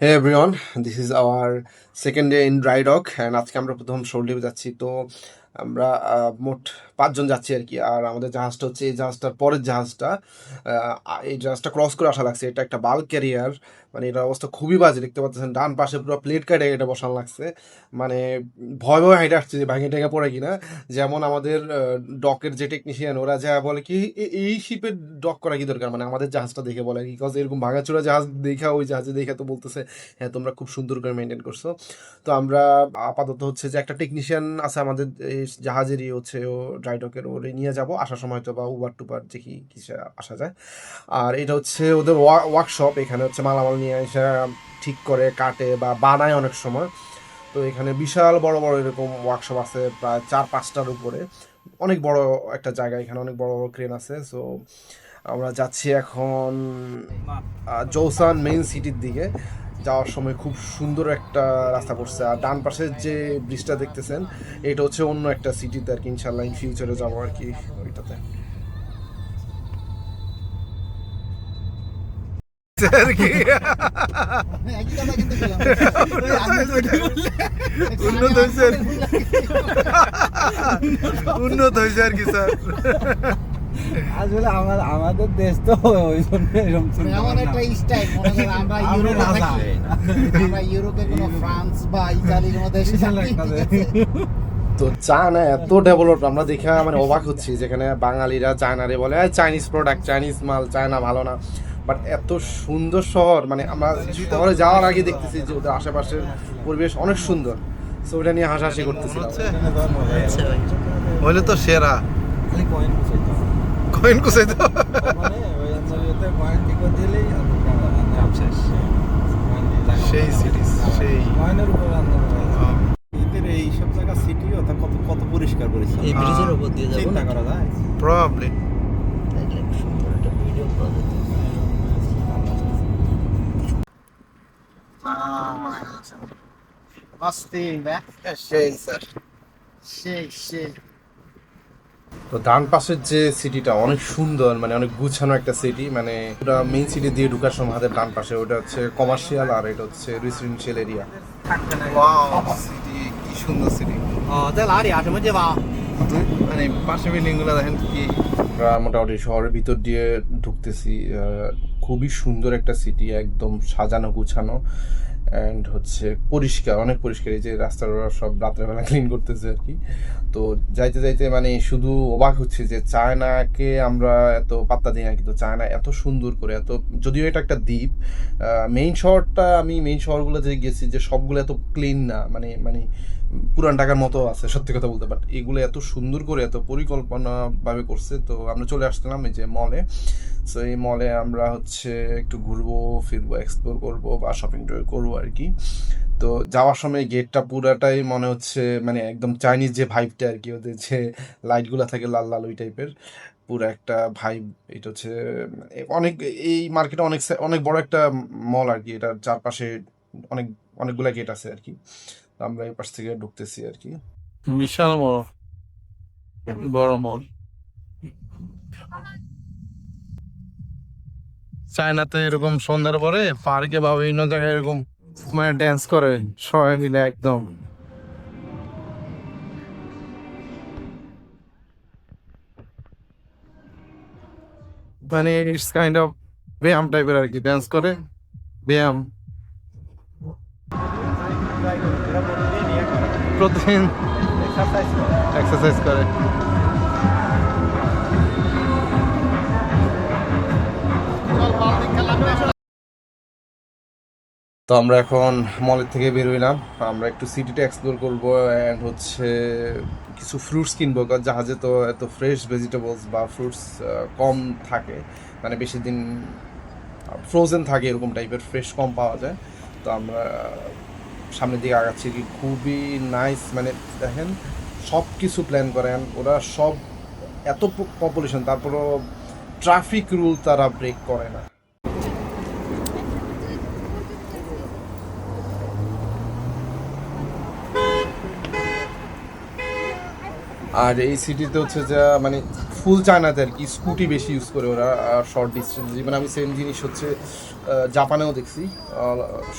Hey everyone, this is our second day in dry dock and আজকে আমরা প্রথম শোল্ডিভে যাচ্ছি। তো আমরা মোট 5 জন যাচ্ছি আর কি। আর আমাদের জাহাজটা হচ্ছে এই জাহাজটার পরের জাহাজটা। এই জাহাজটা ক্রস করে আসা লাগছে। এটা একটা বাল্ক ক্যারিয়ার, মানে এটার অবস্থা খুবই বাজে। দেখতে পাচ্ছেন ডান পাশে পুরো প্লেট কাটে এটা বসানো লাগছে। মানে ভয় ভয় হাইটে আসছে যে ভাঙে টেঙে পড়ে কিনা। যেমন আমাদের ডকের যে টেকনিশিয়ান ওরা যা বলে কি এই শিপের ডক করা কি দরকার, মানে আমাদের জাহাজটা দেখে বলে কি, বিকজ এরকম ভাঙাচোরা জাহাজ দেখা ওই জাহাজে দেখা তো বলতেছে হ্যাঁ তোমরা খুব সুন্দর করে মেনটেন করছো। তো আমরা আপাতত হচ্ছে যে একটা টেকনিশিয়ান আছে আমাদের এই জাহাজেরই, হচ্ছে ও ড্রাইডকের, ওরে নিয়ে যাব আসার সময় তো, বা উবার টুবার দেখি কিসে আসা যায়। আর এটা হচ্ছে ওদের ওয়ার্কশপ, এখানে হচ্ছে মালামাল নিয়ে এসে ঠিক করে কাটে বা বানায় অনেক সময়। তো এখানে বিশাল বড় বড় এরকম ওয়ার্কশপ আছে, প্রায় 4-5টার উপরে। অনেক বড় একটা জায়গা, এখানে অনেক বড় বড় ক্রেন আছে। সো আমরা যাচ্ছি এখন জৌসান মেইন সিটির দিকে। যাওয়ার সময় খুব সুন্দর একটা রাস্তা পড়ছে, আর ডান পাশের যে ব্রিজটা দেখতেছেন এটা হচ্ছে অন্য একটা সিটিতে আর কি। ইনশাল্লাহ ইন ফিউচারে যাবো আর কি ওইটাতে আর কি। উন্নত হয়েছে আর কি, উন্নত হয়েছে আর কি স্যার। আসলে আমাদের দেশ তো ওই জন্য এরকম এমন একটা স্টাইল, মনে করেন আমরা ইউরোপে থাকি, আমরা ইউরোপে কোনো ফ্রান্স বা ইতালি কোনো দেশে থাকি। তো চায়না এত ডেভেলপ, আমরা দেখে মানে অবাক হচ্ছি, যেখানে বাঙালিরা চায়নারে বলে চাইনিজ প্রোডাক্ট, চাইনিজ মাল, চায়না ভালো না। বাট এত সুন্দর শহর, মানে আমরা শহরে যাওয়ার আগে দেখতেছি যে ওদের আশেপাশের পরিবেশ অনেক সুন্দর। সো ওটা নিয়ে হাসাহাসি করতেছিলাম। হইলে তো সেরা খালি কয়েন বুঝাইতো কয়েন কুসাইতো। মানে ওই অঞ্চলেতে কয়েন টিকো দিলেই শেষ। সেই সিরিজ, সেই কয়েনের উপর রান্না এদের এই সব জায়গা সিটিও তা কত কত পরিষ্কার পরিচ্ছন্ন, এই ব্রিজের উপর দিয়ে যাবো চিন্তা না করা যায়। প্রবাবলি। তাইলে সুন্দর একটা ভিডিও পাওয়া যেত। মাস্তি না, সেই স্যার। সেই তো ডান পাশের যে সিটিটা অনেক সুন্দর, মানে অনেক গুছানো একটা সিটি। মানে ওটা মেইন সিটি দিয়ে ঢুকার সময় হাতের ডান পাশে ওটা হচ্ছে কমার্শিয়াল, আর এটা হচ্ছে রেসিডেন্সিয়াল এরিয়া। সিটি কি সুন্দর সিটি। 在哪里啊？什么地方？ মানে পাশে বিল্ডিং গুলো দেখেন কি। আমরা মোটামুটি শহরের ভিতর দিয়ে ঢুকতেছি। খুবই সুন্দর একটা সিটি, একদম সাজানো গুছানো অ্যান্ড হচ্ছে পরিষ্কার, অনেক পরিষ্কার। এই যে রাস্তার ওরা সব রাত্রেবেলা ক্লিন করতেছে আর কি। তো যাইতে যাইতে মানে শুধু অবাক হচ্ছে যে চায়নাকে আমরা এত পাত্তা দিই না, কিন্তু চায়না এত সুন্দর করে, এত, যদিও এটা একটা দ্বীপ। মেইন শহরটা, আমি মেইন শহরগুলোতে গেছি যে সবগুলো এত ক্লিন না, মানে মানে পুরান ঢাকার মতো আছে সত্যি কথা বলতে। বাট এগুলো এত সুন্দর করে, এত পরিকল্পনাভাবে করছে। তো আমরা চলে আসলাম এই যে মলে। সো এই মলে আমরা হচ্ছে একটু ঘুরবো ফিরবো, এক্সপ্লোর করবো বা শপিং করবো আর কি। তো যাওয়ার সময় গেটটা পুরাটাই মনে হচ্ছে মানে একদম চাইনিজ যে ভাইবটা আর কি, ওদের যে লাইটগুলো থাকে লাল লাল ওই টাইপের পুরো একটা ভাইব। এটা হচ্ছে অনেক, এই মার্কেটে অনেক অনেক বড় একটা মল আর কি। এটার চারপাশে অনেক অনেকগুলা গেট আছে আর কি। তো আমরা এই পাশ থেকে ঢুকতেছি আর কি। বিশাল বড় বড় মল। চায়নাতে এরকম সন্ধ্যার পরে পার্কে বা বিভিন্ন জায়গায় এরকম মানে ড্যান্স করে সবাই মিলে একদম। মানে ইটস কাইন্ড অফ ব্যায়াম টাইপের আর কি, ড্যান্স করে ব্যায়াম প্রতিদিন এক্সারসাইজ করে। তো আমরা এখন মলের থেকে বের হইলাম। আমরা একটু সিটিটা এক্সপ্লোর করবো অ্যান্ড হচ্ছে কিছু ফ্রুটস কিনবো, কারণ জাহাজে তো এত ফ্রেশ ভেজিটেবলস বা ফ্রুটস কম থাকে, মানে বেশি দিন ফ্রোজেন থাকে, এরকম টাইপের ফ্রেশ কম পাওয়া যায়। তো আমরা সামনের দিকে আগাচ্ছি কি, খুবই নাইস। মানে দেখেন সব কিছু প্ল্যান করেন ওরা, সব এত পপুলেশন, তারপরও ট্রাফিক রুল তারা ব্রেক করে না। আর এই সিটিতে হচ্ছে যা মানে ফুল চায়নাতে আর কি স্কুটি বেশি ইউজ করে ওরা শর্ট ডিস্টেন্স। ইভেন আমি সেম জিনিস হচ্ছে জাপানেও দেখছি,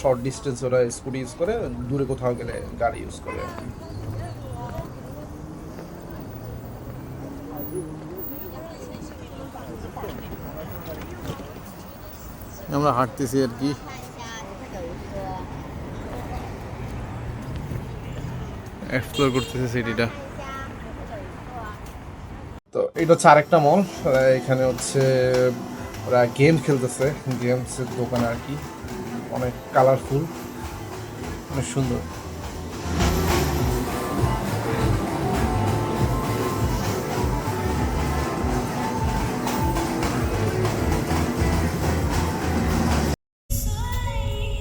শর্ট ডিস্টেন্স ওরা স্কুটি ইউজ করে, দূরে কোথাও গেলে গাড়ি ইউজ করে আর কি। আমরা হাঁটতেছি আর কি, এক্সপ্লোর করতেছি সিটিটা। তো এটা হচ্ছে আরেকটা মল, এখানে হচ্ছে ওরা গেম খেলতেছে, গেমসের দোকান আর কি, অনেক কালারফুল, অনেক সুন্দর।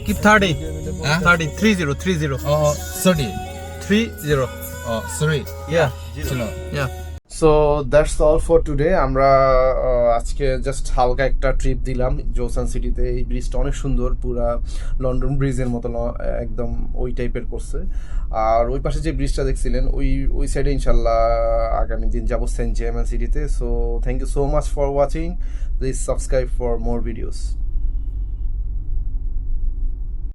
Keep 30. 30. 30. Oh, 30. 30. Oh, 3. Yeah. Chalo. Yeah. So that's all for today. আমরা আজকে জাস্ট হালকা একটা ট্রিপ দিলাম জোসান সিটিতে। এই ব্রিজটা অনেক সুন্দর, পুরা লন্ডন ব্রিজের মতো একদম ওই টাইপের করছে। আর ওই পাশে যে ব্রিজটা দেখছিলেন ওই সাইডে ইনশাল্লাহ আগামী দিন যাবো সেন্ট জেমস সিটিতে। So thank you so much for watching, please subscribe for more videos.